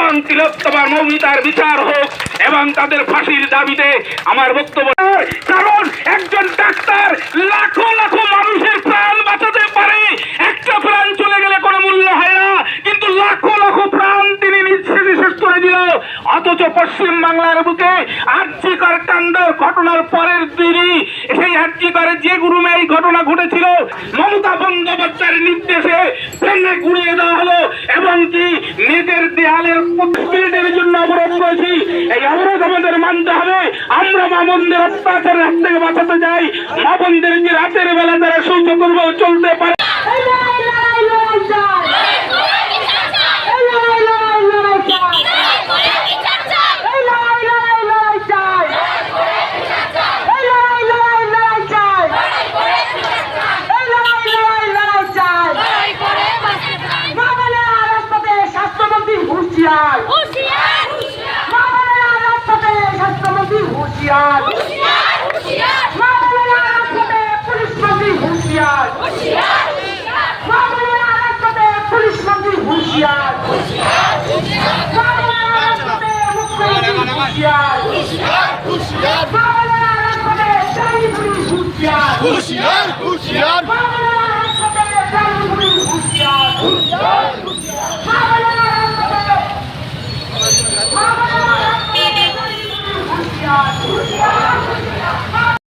এবং তিলোত্তমা মৌমিতার বিচার হোক এবং তাদের ফাঁসির দাবিতে আমার বক্তব্য। কারণ একজন ডাক্তার লাখো লাখো মানুষের প্রাণ বাঁচাতে পারে, একটা প্রাণ চলে গেলে কোনো মূল্য হয় না, কিন্তু লাখো লাখো প্রাণ তিনি নিঃশেষে শেষ করে দিল। অথচ পশ্চিম বাংলার বুকে আরজিকর কাণ্ডের ঘটনার পরের দিনই সেই আরজিকরে যে গুরুমে এই ঘটনা ঘটেছিল, মমতা বন্দ্যোপাধ্যায়ের নির্দেশে ভেঙে গুড়িয়ে দেওয়া হলো এবং কি নিজের দেয়ালের মিনিটের জন্য অবরোধ করেছি। এই অবরোধ আমাদের মানতে হবে। আমরা মা বোনদের অত্যাচারের হাত থেকে বাঁচাতে চাই। মা বোনদের যে রাতের বেলা তারা সৌচকর্ম চলতে পারে। Hushiyar!